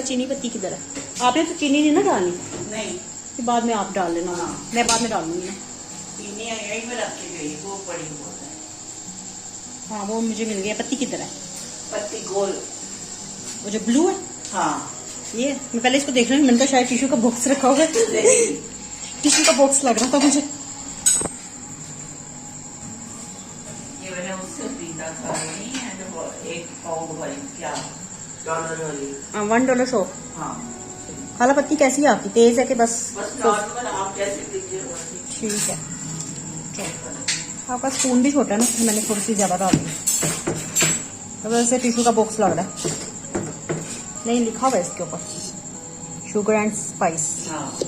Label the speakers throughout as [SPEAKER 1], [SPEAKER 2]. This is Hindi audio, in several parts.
[SPEAKER 1] चीनी पत्ती किधर है? आपने तो चीनी नहीं ना डालनी?
[SPEAKER 2] नहीं,
[SPEAKER 1] फिर बाद में आप डाल लेना।
[SPEAKER 2] हाँ।
[SPEAKER 1] मैं बाद में डाल लूंगी ना।
[SPEAKER 2] चीनी यहीं में रखी गई, वो पड़ी हुई है।
[SPEAKER 1] हाँ वो मुझे मिल गया। पत्ती किधर है?
[SPEAKER 2] पत्ती गोल।
[SPEAKER 1] वो जो ब्लू है?
[SPEAKER 2] हाँ,
[SPEAKER 1] ये मैं पहले इसको देख रही हूँ। मैंने कहा शायद टिश्यू का बॉक्स रखा हुआ है। टिश्यू का बॉक्स लग रहा था मुझे।
[SPEAKER 2] ये मैंने उससे खरीदा था, नहीं है जो एक पाउंड वाली, क्या डॉलर वाली।
[SPEAKER 1] $1 शॉप।
[SPEAKER 2] हाँ,
[SPEAKER 1] खाला पत्ती कैसी है आपकी? तेज है कि बस?
[SPEAKER 2] बस नॉर्मल, आप जैसे लीजिए वैसे।
[SPEAKER 1] ठीक है। आपका स्पून भी छोटा है ना, मैंने थोड़ी सी ज्यादा डाल दी। अब वैसे टिश्यू का बॉक्स लग रहा है। नहीं लिखा हुआ है इसके ऊपर, शुगर एंड स्पाइस।
[SPEAKER 2] हाँ,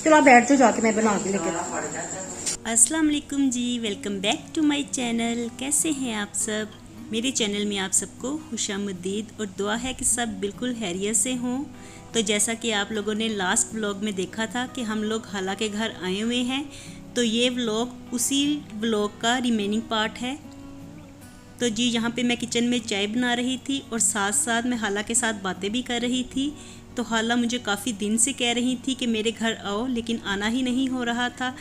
[SPEAKER 1] चलो आप बैठ जाओ, जाके मैं बना के लेके।
[SPEAKER 2] खाना पड़ जाता है।
[SPEAKER 3] अस्सलाम वालेकुम जी, welcome back to my channel. कैसे हैं आप सब? मेरे चैनल में आप सबको खुशामदीद और दुआ है कि सब बिल्कुल खैरियत से हों। तो जैसा कि आप लोगों ने लास्ट व्लॉग में देखा था कि हम लोग खाला के घर आए हुए हैं, तो ये व्लॉग उसी व्लॉग का रिमेनिंग पार्ट है। तो जी यहाँ पे मैं किचन में चाय बना रही थी और साथ साथ मैं खाला के साथ बातें भी कर रही थी। तो खाला मुझे काफ़ी दिन से कह रही थी कि मेरे घर आओ, लेकिन आना ही नहीं हो रहा था।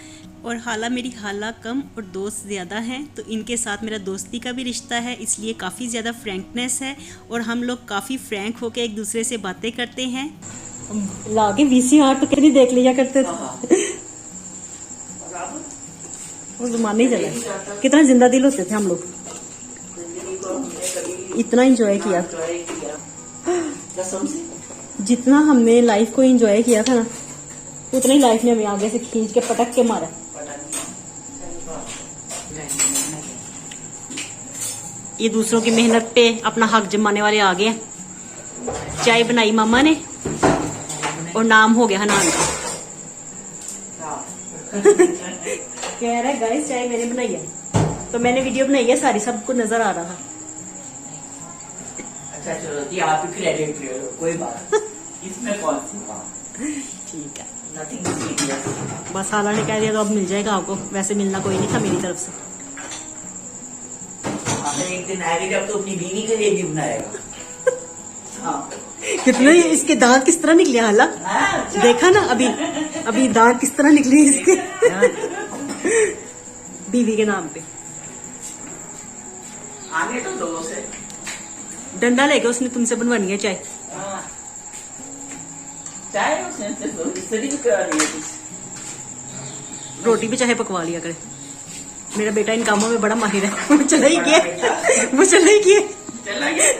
[SPEAKER 3] और खाला मेरी खाला कम और दोस्त ज़्यादा हैं, तो इनके साथ मेरा दोस्ती का भी रिश्ता है, इसलिए काफ़ी ज़्यादा फ्रैंकनेस है और हम लोग काफ़ी फ्रैंक होकर एक दूसरे से बातें करते हैं।
[SPEAKER 1] लाके VCR तो कितनी देख लिया करते थे।
[SPEAKER 2] हाँ। और अब
[SPEAKER 1] वो जमाने ही चला। कितना जिंदा दिल होते थे हम लोग।
[SPEAKER 2] जिंदगी को हमने कभी
[SPEAKER 1] इतना एंजॉय किया।
[SPEAKER 2] enjoy किया, कसम से।
[SPEAKER 1] जितना हमने लाइफ को एंजॉय किया था ना, उतना ही लाइफ ने हमें आगे से खींच के पटक के मारा। ये दूसरों की मेहनत पे अपना हक जमाने वाले आ गए। चाय बनाई मामा ने और नाम हो गया हनान का। कह रहा है गाइस चाय मैंने बनाई है, तो मैंने वीडियो बनाई है सारी, सबको नजर आ रहा था।
[SPEAKER 2] अच्छा चलो जी, आप ही क्रेडिट ले लो, कोई बात इसमें कौन सी बात।
[SPEAKER 1] ठीक है,
[SPEAKER 2] नथिंग सीरियस।
[SPEAKER 1] बस खाला ने कह दिया तो अब मिल जाएगा आपको। वैसे मिलना कोई नहीं था मेरी तरफ से।
[SPEAKER 2] आपने एक दिन आएगी जब तो अपनी बीवी के लिए भी बनाएगा। हाँ।
[SPEAKER 1] कितने इसके दांत किस तरह निकले हाला?
[SPEAKER 2] अच्छा।
[SPEAKER 1] देखा ना अभी दांत किस तरह निकले इसके। बीवी के नाम पे
[SPEAKER 2] आगे तो दो से
[SPEAKER 1] डंडा लेके उसने तुमसे बनवानी है चाय।
[SPEAKER 2] हाँ। चाय उसने तो इस्त्री भी करा दी है।
[SPEAKER 1] रोटी भी चाहे पकवा लिया करे। मेरा बेटा इन कामों में बड़ा माहिर है। वो चला ही गया, वो चला ही गया।
[SPEAKER 2] चला गया।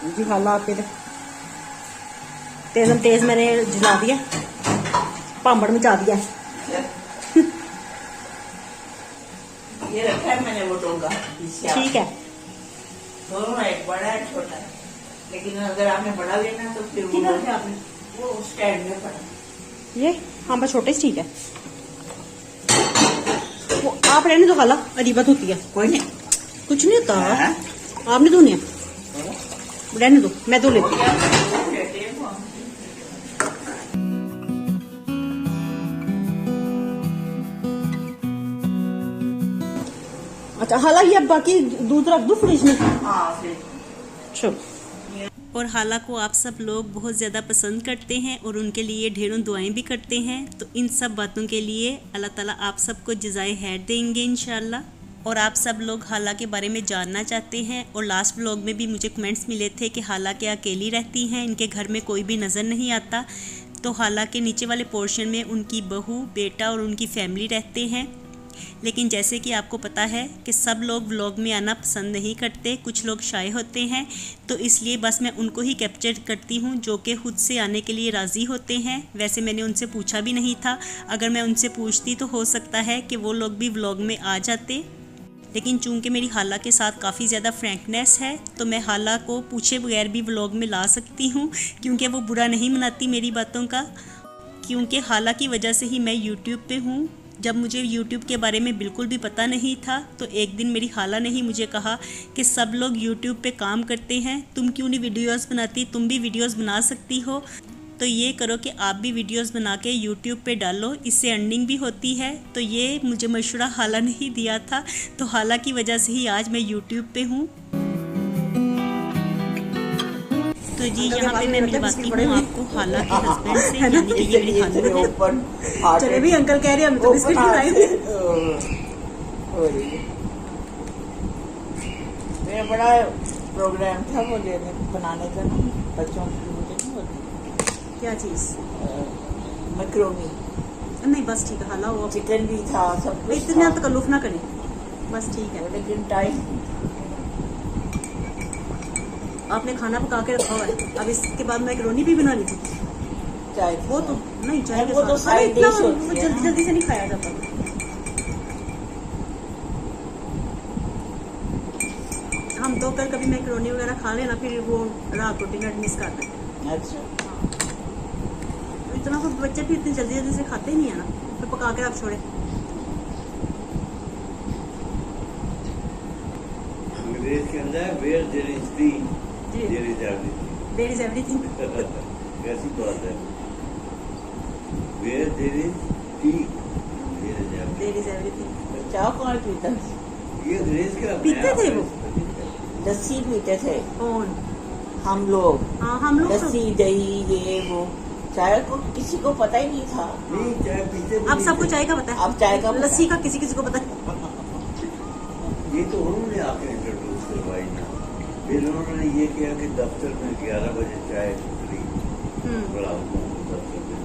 [SPEAKER 1] जी खाला आपके तेज मैंने जला दिया, पांबड़ मचा दिया।
[SPEAKER 2] ये रखा है मैंने वो टोंगा।
[SPEAKER 1] ठीक है,
[SPEAKER 2] दोनों है, एक बड़ा है छोटा है, लेकिन अगर आपने बड़ा लेना तो फिर
[SPEAKER 1] किधर है आपने?
[SPEAKER 2] वो स्टैंड में पड़ा।
[SPEAKER 1] ये हाँ बस छोटे से ठीक है। वो आप रहने दो खाला, अजीबत होती है।
[SPEAKER 2] कोई नहीं,
[SPEAKER 1] कुछ नहीं होता।
[SPEAKER 2] हाँ?
[SPEAKER 1] आपने धोनी है, रहने दो, मैं धो लेती हूँ।
[SPEAKER 2] कहते हैं वो।
[SPEAKER 1] अच्छा हाला ये अब बाकी दूध रख दो फ्रिज में।
[SPEAKER 2] हाँ, फिर
[SPEAKER 1] चलो।
[SPEAKER 3] और खाला को आप सब लोग बहुत ज़्यादा पसंद करते हैं और उनके लिए ढेरों दुआएं भी करते हैं। तो इन सब बातों के लिए अल्लाह ताला आप सबको जज़ाए खैर देंगे इंशाल्लाह। और आप सब लोग खाला के बारे में जानना चाहते हैं और लास्ट व्लॉग में भी मुझे कमेंट्स मिले थे कि खाला क्या अकेली रहती हैं, इनके घर में कोई भी नज़र नहीं आता। तो खाला के नीचे वाले पोर्शन में उनकी बहू, बेटा और उनकी फैमिली रहते हैं। लेकिन जैसे कि आपको पता है कि सब लोग व्लॉग में आना पसंद नहीं करते, कुछ लोग शाय होते हैं, तो इसलिए बस मैं उनको ही कैप्चर करती हूँ जो कि खुद से आने के लिए राज़ी होते हैं। वैसे मैंने उनसे पूछा भी नहीं था, अगर मैं उनसे पूछती तो हो सकता है कि वो लोग भी व्लॉग में आ जाते। लेकिन चूंकि मेरी खाला के साथ काफ़ी ज़्यादा फ्रैंकनेस है, तो मैं खाला को पूछे बगैर भी व्लॉग में ला सकती हूँ, क्योंकि वो बुरा नहीं मनाती मेरी बातों का। क्योंकि खाला की वजह से ही मैं यूट्यूब पे हूँ। जब मुझे यूट्यूब के बारे में बिल्कुल भी पता नहीं था, तो एक दिन मेरी खाला ने ही मुझे कहा कि सब लोग यूट्यूब पे काम करते हैं, तुम क्यों नहीं वीडियोस बनाती, तुम भी वीडियोस बना सकती हो। तो ये करो कि आप भी वीडियोस बना के यूट्यूब पे डालो, इससे अर्निंग भी होती है। तो ये मुझे मशवरा हाला ने ही दिया था, तो हाला की वजह से ही आज मैं यूट्यूब पे हूँ। तो जी यहाँ पे मैं मिलवाती हूँ आपको हाला के हस्बैंड से, यानी कि ये मेरी खालू है।
[SPEAKER 1] चले भी अंकल कह रहे हैं, हम तो बिस्किट खिलाए थे।
[SPEAKER 2] मेरा बड़ा प्रोग्राम था वो लेने बनाने का ना, बच्चों के लिए मुझे नहीं होती
[SPEAKER 1] क्या चीज?
[SPEAKER 2] मैक्रोनी,
[SPEAKER 1] नहीं बस ठीक है, हाला वो
[SPEAKER 2] चिकन भी था, सब कुछ
[SPEAKER 1] इतना
[SPEAKER 2] था।
[SPEAKER 1] तकल्लुफ ना करें, बस ठीक है।
[SPEAKER 2] लेकिन टाइम
[SPEAKER 1] आपने खाना पका के रखा हुआ है, अब इसके बाद मैकरोनी भी बनानी थी।
[SPEAKER 2] चाय
[SPEAKER 1] वो तो नहीं चाहिए,
[SPEAKER 2] वो तो साइड डिश होती है
[SPEAKER 1] जल्दी
[SPEAKER 2] ना।
[SPEAKER 1] जल्दी से नहीं खाया जाता। हम तो कल कभी मैकरोनी वगैरह खा लेना, फिर वो रात को डिनर मिस करते हैं।
[SPEAKER 2] अच्छा
[SPEAKER 1] तो इतना तो बच्चे भी इतनी जल्दी जल्दी से खाते ही नहीं है ना, फिर पका के रख छोड़े।
[SPEAKER 4] अंग्रेज के अंदर वेयर देयर इज टी
[SPEAKER 1] जी।
[SPEAKER 4] There is everything.
[SPEAKER 1] There is everything.
[SPEAKER 4] कैसी बात है, where there is tea there is everything.
[SPEAKER 1] There is everything.
[SPEAKER 2] चाय कौन पीता?
[SPEAKER 4] ये अंग्रेज के अपने
[SPEAKER 1] पीते थे वो?
[SPEAKER 2] लस्सी पीते थे
[SPEAKER 1] कौन?
[SPEAKER 2] हम लोग,
[SPEAKER 1] हाँ हम लोग तो-
[SPEAKER 2] लस्सी दही ये वो। चाय को किसी को पता ही नहीं था।
[SPEAKER 4] नहीं चाय पीते भी
[SPEAKER 1] अब
[SPEAKER 4] नहीं
[SPEAKER 1] सबको
[SPEAKER 4] थे।
[SPEAKER 1] चाय का पता है,
[SPEAKER 2] अब चाय का पता
[SPEAKER 1] लस्सी का किसी किसी को पता है।
[SPEAKER 4] ये तो उन्होंने आके इंट्रोड्यूस करवाई ना, फिर उन्होंने ये किया कि दफ्तर में 11 बजे चाय फ्री बुलाऊंगा दफ्तर में,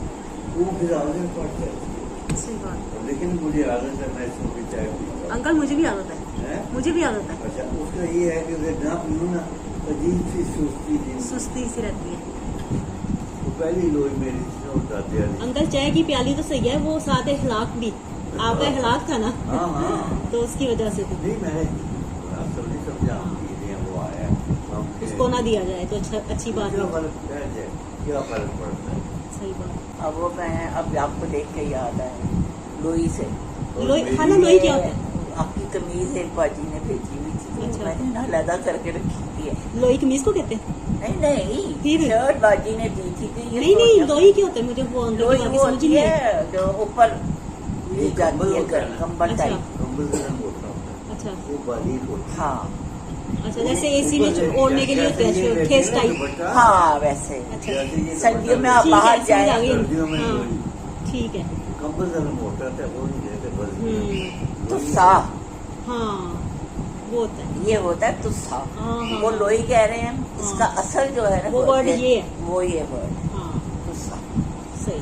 [SPEAKER 4] वो फिर आगे पड़ता है।
[SPEAKER 1] सही बात।
[SPEAKER 4] लेकिन मुझे आदत है, मैं सुबह चाय पीता हूँ।
[SPEAKER 1] अंकल मुझे भी आदत है,
[SPEAKER 4] हैं?
[SPEAKER 1] मुझे भी आदत है।
[SPEAKER 4] अच्छा, उसका ये है कि अगर ना पीऊँ ना अजीब सी सुस्ती थी,
[SPEAKER 1] सुस्ती सी रहती है।
[SPEAKER 4] तो पहली लोई मेरी दादी वाली।
[SPEAKER 1] अंकल चाय की प्याली तो सही है, वो साथ अखलाक भी, आपका अखलाक था ना,
[SPEAKER 4] हाँ हाँ,
[SPEAKER 1] तो उसकी वजह से थी।
[SPEAKER 4] नहीं मैंने असल नहीं समझा, ये वो आया हम
[SPEAKER 1] उसको ना दिया जाए तो अच्छा, अच्छी बात
[SPEAKER 4] क्या
[SPEAKER 1] है।
[SPEAKER 4] फर्क क्या फर्क पड़ता है।
[SPEAKER 1] सही बात।
[SPEAKER 2] अब वो मैं अब आपको देख के याद आया लोई से।
[SPEAKER 4] और
[SPEAKER 1] लोई,
[SPEAKER 4] मेरी-
[SPEAKER 1] खाना लोई क्या होता है?
[SPEAKER 2] आपकी कमीज एक बाजी ने भेजी हुई थी,
[SPEAKER 1] अच्छा।
[SPEAKER 2] मैंने ना अलग करके रखी थी।
[SPEAKER 1] लोई कमीज को कहते हैं?
[SPEAKER 2] नहीं नहीं,
[SPEAKER 1] फिर?
[SPEAKER 2] शर्ट बाजी ने दी थी कि ये
[SPEAKER 1] नहीं नहीं, लोई क्या होता है? मुझे वो अंकल
[SPEAKER 2] लोई
[SPEAKER 1] की बात
[SPEAKER 2] वो
[SPEAKER 1] समझ
[SPEAKER 2] होती
[SPEAKER 1] नहीं आई।
[SPEAKER 2] है जो ऊपर दी जाती
[SPEAKER 4] कंबल
[SPEAKER 2] है,
[SPEAKER 4] होता है ना।
[SPEAKER 2] कंबल
[SPEAKER 1] अच्छा।
[SPEAKER 2] टाइप।
[SPEAKER 4] कंबल से रंग होता है,
[SPEAKER 1] अच्छा
[SPEAKER 4] वो बारीक होता है।
[SPEAKER 2] हाँ
[SPEAKER 1] अच्छा, जैसे एसी में जो ओढ़ने के लिए होते हैं, ठेस टाइप।
[SPEAKER 2] हाँ वैसे
[SPEAKER 1] अच्छा
[SPEAKER 2] सर्दियों में आप
[SPEAKER 1] ठीक है,
[SPEAKER 2] बाहर
[SPEAKER 1] समझ आ
[SPEAKER 2] जाए
[SPEAKER 1] गई।
[SPEAKER 4] सर्दियों में
[SPEAKER 1] हाँ,
[SPEAKER 4] लोई।
[SPEAKER 1] ठीक है।
[SPEAKER 4] कंबल से रंग होता है, वो नहीं कहते बस।
[SPEAKER 2] तुस्सा,
[SPEAKER 1] हाँ वो होता है।
[SPEAKER 2] ये होता है तुस्सा।
[SPEAKER 1] हाँ, हाँ,
[SPEAKER 2] वो
[SPEAKER 1] हाँ।
[SPEAKER 2] लोई कह रहे हैं, इसका असल जो है ना
[SPEAKER 1] वो word ये है।
[SPEAKER 2] वो ये वर्ड
[SPEAKER 1] हाँ
[SPEAKER 2] तुस्सा।
[SPEAKER 1] सही,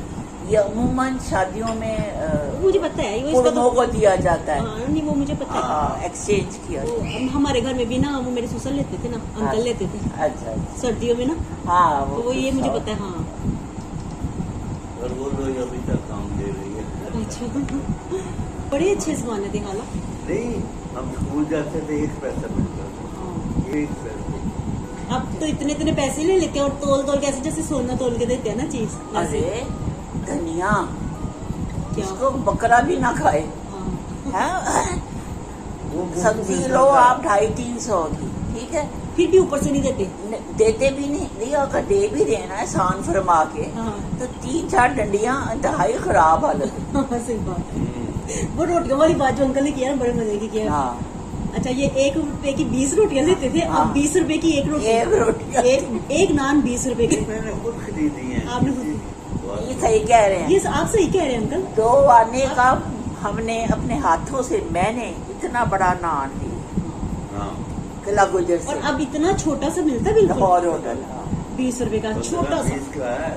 [SPEAKER 2] ये अमूमन शादियों में
[SPEAKER 1] मुझे पता है वो, इसका
[SPEAKER 2] कुड़मों
[SPEAKER 1] तो
[SPEAKER 2] को दिया जाता है।
[SPEAKER 1] हाँ नहीं वो मुझे पता है।
[SPEAKER 2] एक्सचेंज किया
[SPEAKER 1] वो हमारे घर में भी ना, वो मेरे ससुर लेते थे ना, अंकल लेते थे
[SPEAKER 2] अच्छा अच्छा।
[SPEAKER 1] सर्दियों में ना,
[SPEAKER 2] हाँ
[SPEAKER 1] तो वो ये मुझे पता है। हाँ
[SPEAKER 4] और वो लोग अभी तक काम दे रही है।
[SPEAKER 1] अच्छा बड़े अच्छे जमाने थे हाला।
[SPEAKER 4] नहीं, हम स्कूल जाते थे 1 पैसा मिलता था,
[SPEAKER 1] हाँ।
[SPEAKER 4] 1 पैसे।
[SPEAKER 1] अब तो इतने इतने पैसे ले लेते हैं और तोल तोल के, ऐसे जैसे सोना तोल के देते हैं ना चीज
[SPEAKER 2] अरे धनिया,
[SPEAKER 1] क्या?
[SPEAKER 2] इसको बकरा भी ना खाए।
[SPEAKER 1] हाँ।
[SPEAKER 2] हैं?
[SPEAKER 4] वो
[SPEAKER 2] सब्जी लो आप 250-300 की, ठीक है,
[SPEAKER 1] फिर भी ऊपर से नहीं देते।
[SPEAKER 2] देते भी नहीं अगर दे भी देना है सान फरमा के,
[SPEAKER 1] हाँ
[SPEAKER 2] तो 3-4 डंडियां इंतहाई खराब हालत है।
[SPEAKER 1] हाँ, सही बात है। वो रोटियों वाली बात जो अंकल ने किया ना, बड़े मजे की किया।
[SPEAKER 2] हाँ
[SPEAKER 1] अच्छा ये 1 रुपए की 20 रोटियां देते थे,
[SPEAKER 2] हाँ।
[SPEAKER 1] अब 20 रुपए की एक रोटी,
[SPEAKER 2] एक रोटी।
[SPEAKER 1] एक नान 20 रुपए की।
[SPEAKER 4] मैंने खुद खरीदी है।
[SPEAKER 1] आपने खुद-
[SPEAKER 2] ये सही कह रहे हैं।
[SPEAKER 1] ये आप सही कह रहे हैं अंकल।
[SPEAKER 2] 2 आने का हमने अपने हाथों से, मैंने इतना बड़ा नान लिया
[SPEAKER 4] हाँ,
[SPEAKER 2] किला गुजर से,
[SPEAKER 1] और अब इतना छोटा सा मिलता है बिल्कुल,
[SPEAKER 2] लाहौर होटल।
[SPEAKER 1] 20 रुपए का छोटा सा।
[SPEAKER 4] 15-20 का है,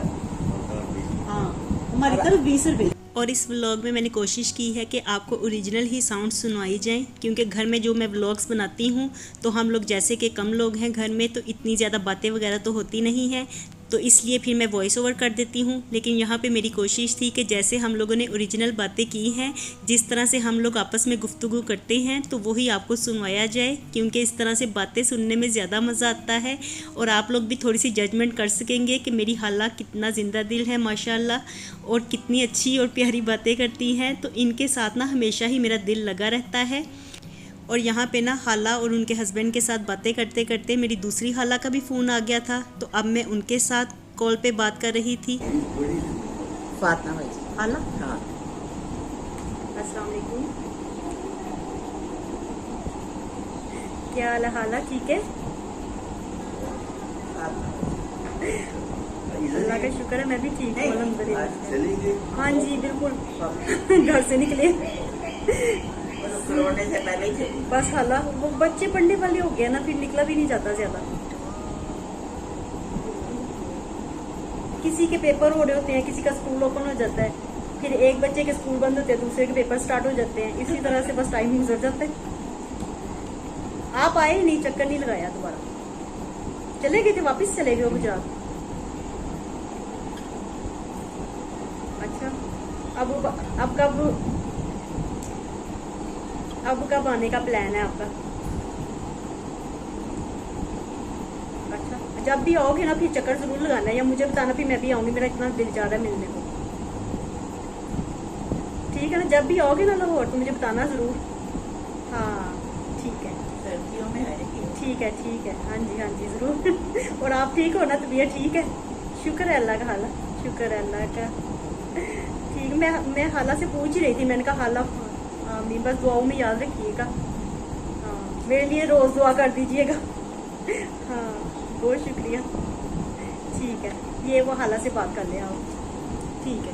[SPEAKER 4] 15-20।
[SPEAKER 1] हाँ हमारी तरफ 20 रुपए।
[SPEAKER 3] और इस व्लॉग में मैंने कोशिश की है कि आपको ओरिजिनल ही साउंड सुनवाई जाए, क्योंकि घर में जो मैं व्लॉग्स बनाती हूँ तो हम लोग जैसे कि कम लोग हैं घर में, तो इतनी ज़्यादा बातें वगैरह तो होती नहीं है, तो इसलिए फिर मैं वॉइस ओवर कर देती हूँ। लेकिन यहाँ पे मेरी कोशिश थी कि जैसे हम लोगों ने ओरिजिनल बातें की हैं, जिस तरह से हम लोग आपस में गुफ्तगू करते हैं, तो वही आपको सुनवाया जाए, क्योंकि इस तरह से बातें सुनने में ज़्यादा मज़ा आता है और आप लोग भी थोड़ी सी जजमेंट कर सकेंगे कि मेरी हाला कितना ज़िंदा दिल है माशाल्लाह, और कितनी अच्छी और प्यारी बातें करती हैं। तो इनके साथ ना हमेशा ही मेरा दिल लगा रहता है। और यहाँ पे ना हाला और उनके हस्बैंड के साथ बातें करते करते मेरी दूसरी हाला का भी फ़ोन आ गया था, तो अब मैं उनके साथ कॉल पे बात कर रही थी।
[SPEAKER 2] फातिमा भाई जी।
[SPEAKER 3] हाला,
[SPEAKER 2] हाँ
[SPEAKER 3] अस्सलाम वालेकुम, क्या हाल है हाला? ठीक है, अल्लाह का शुक्र है, मैं भी ठीक हूँ अल्हम्दुलिल्लाह।
[SPEAKER 4] चलेंगे
[SPEAKER 3] हाँ जी बिल्कुल, घर से निकले
[SPEAKER 2] रोने से पहले ही चली।
[SPEAKER 3] बस हाला, वो बच्चे पढ़ने वाले हो गए ना, फिर निकला भी नहीं जाता ज्यादा। किसी के पेपर हो रहे होते हैं, किसी का स्कूल ओपन हो जाता है, फिर एक बच्चे के स्कूल बंद होते हैं, दूसरे के पेपर स्टार्ट हो जाते हैं, इसी तरह से बस टाइम गुजर जाता है। आप आए ही नहीं, चक्कर नहीं लगाया दोबारा, चले गए थे, वापस चले गए हो गुजरात? अच्छा, अब कब आने का प्लान है आपका? अच्छा, जब भी आओगे ना फिर चक्कर जरूर लगाना है, या मुझे बताना, फिर मैं भी आऊंगी, मेरा इतना दिल चाह रहा है मिलने को। ठीक है ना, जब भी आओगे ना लाहौर तो मुझे बताना जरूर। हाँ ठीक है,
[SPEAKER 2] सर्दियों में आएगी।
[SPEAKER 3] ठीक है, हाँ जी जरूर। और आप ठीक हो ना, तबीयत ठीक है? शुक्र है अल्लाह का हाला, शुक्र है अल्लाह का। ठीक, मैं हाला से पूछ ही रही थी, मैंने कहा हाला आमीन, बस दुआओं में याद रखिएगा। हाँ, मेरे लिए रोज दुआ कर दीजिएगा। हाँ बहुत शुक्रिया। ठीक है, ये वो हाला से बात कर ले आप। ठीक है।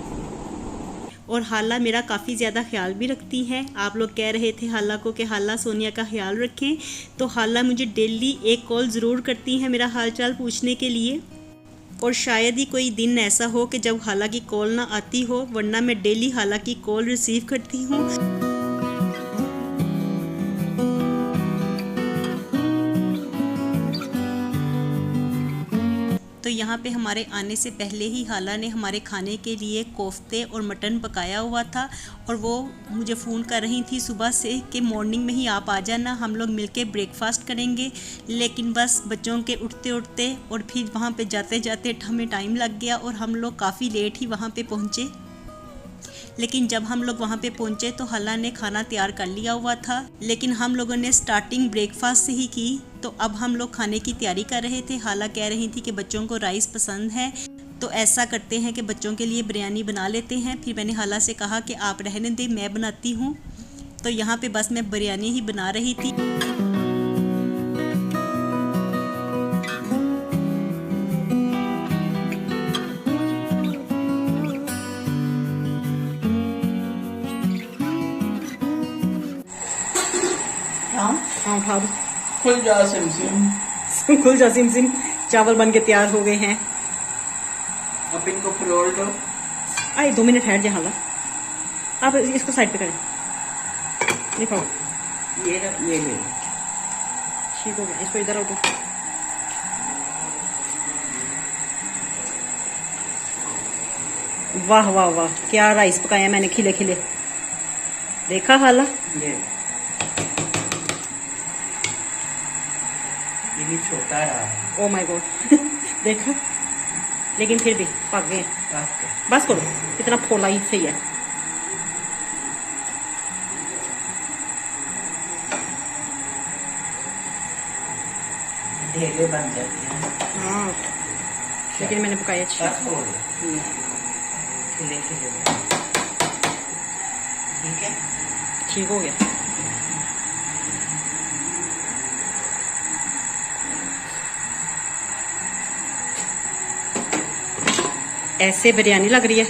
[SPEAKER 3] और हाला मेरा काफ़ी ज़्यादा ख्याल भी रखती है। आप लोग कह रहे थे हाला को कि हाला सोनिया का ख्याल रखें, तो हाला मुझे डेली एक कॉल ज़रूर करती है मेरा हाल चाल पूछने के लिए। और शायद ही कोई दिन ऐसा हो कि जब हाला की कॉल ना आती हो, वरना मैं डेली हाला की कॉल रिसीव करती हूँ। तो यहाँ पे हमारे आने से पहले ही हाला ने हमारे खाने के लिए कोफ्ते और मटन पकाया हुआ था, और वो मुझे फ़ोन कर रही थी सुबह से कि मॉर्निंग में ही आप आ जाना, हम लोग मिलके ब्रेकफास्ट करेंगे। लेकिन बस बच्चों के उठते उठते और फिर वहाँ पे जाते जाते हमें टाइम लग गया, और हम लोग काफ़ी लेट ही वहाँ पे पहुँचे। लेकिन जब हम लोग वहाँ पे पहुँचे तो हाला ने खाना तैयार कर लिया हुआ था, लेकिन हम लोगों ने स्टार्टिंग ब्रेकफास्ट से ही की। तो अब हम लोग खाने की तैयारी कर रहे थे। हाला कह रही थी कि बच्चों को राइस पसंद है, तो ऐसा करते हैं कि बच्चों के लिए बिरयानी बना लेते हैं। फिर मैंने हाला से कहा कि आप रहने दें, मैं बनाती हूँ। तो यहाँ पे बस मैं बिरयानी ही बना रही थी। हाँ उठा दो,
[SPEAKER 2] खुल जा सिम।
[SPEAKER 3] खुल जा सिम सिम। चावल बन के तैयार हो गए हैं।
[SPEAKER 2] अब इनको फरोल दो।
[SPEAKER 3] आए 2 मिनट ठहर जाए हाला, आप इसको साइड पे करें। देखो
[SPEAKER 2] ये ले।
[SPEAKER 3] ठीक हो गया, इसको इधर रखो। वाह वाह वाह, क्या राइस पकाया मैंने, खिले खिले। देखा हाला?
[SPEAKER 2] ये भी छोटा रहा।
[SPEAKER 3] Oh my God. देखा, लेकिन फिर भी पक गए। बस करो, इतना फोला ही सही है।
[SPEAKER 2] ढेले बन जाते हैं।
[SPEAKER 3] हाँ, लेकिन मैंने पकाया अच्छा।
[SPEAKER 2] खिले खिले। ठीक है,
[SPEAKER 3] ठीक हो गया। ऐसे बिरयानी लग रही है,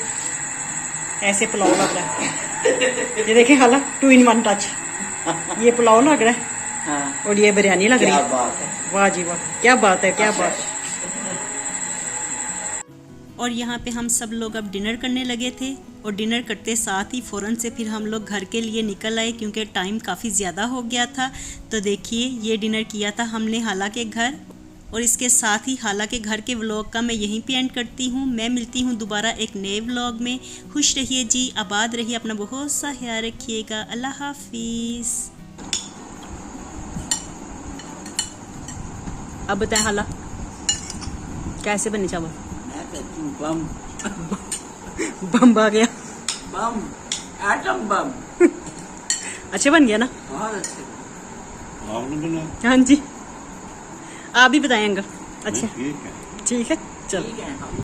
[SPEAKER 3] ऐसे पुलाव लग रहा है। ये देखें हाला, 2 in 1 टच। ये पुलाव लग रहा है,
[SPEAKER 2] हाँ।
[SPEAKER 3] और ये बिरयानी लग रही है।
[SPEAKER 2] क्या बात है,
[SPEAKER 3] वाह जी वाह, क्या बात है, क्या बात है। और यहाँ पे हम सब लोग अब डिनर करने लगे थे, और डिनर करते साथ ही फ़ौरन से फिर हम लोग घर के लिए निकल आए, क्योंकि टाइम काफ़ी ज़्यादा हो गया था। तो देखिए, ये डिनर किया था हमने हाला के घर, और इसके साथ ही हाला के घर के व्लॉग का मैं यहीं पे एंड करती हूँ। मैं मिलती हूँ दोबारा एक नए व्लॉग में। खुश रहिए जी, आबाद रहिए, अपना बहुत सा ख्याल रखिएगा। अल्लाह हाफिज़। अब बताएं हाला, कैसे बने चावल?
[SPEAKER 2] बम
[SPEAKER 3] बम आ गया।
[SPEAKER 2] बम, एटम बम।
[SPEAKER 3] अच्छे बन गया ना?
[SPEAKER 2] बहुत अच्छे।
[SPEAKER 3] हाँ जी, आप भी बताएं अंकल। अच्छा
[SPEAKER 4] ठीक है।
[SPEAKER 3] ठीक है, चलो।
[SPEAKER 2] ठीक है।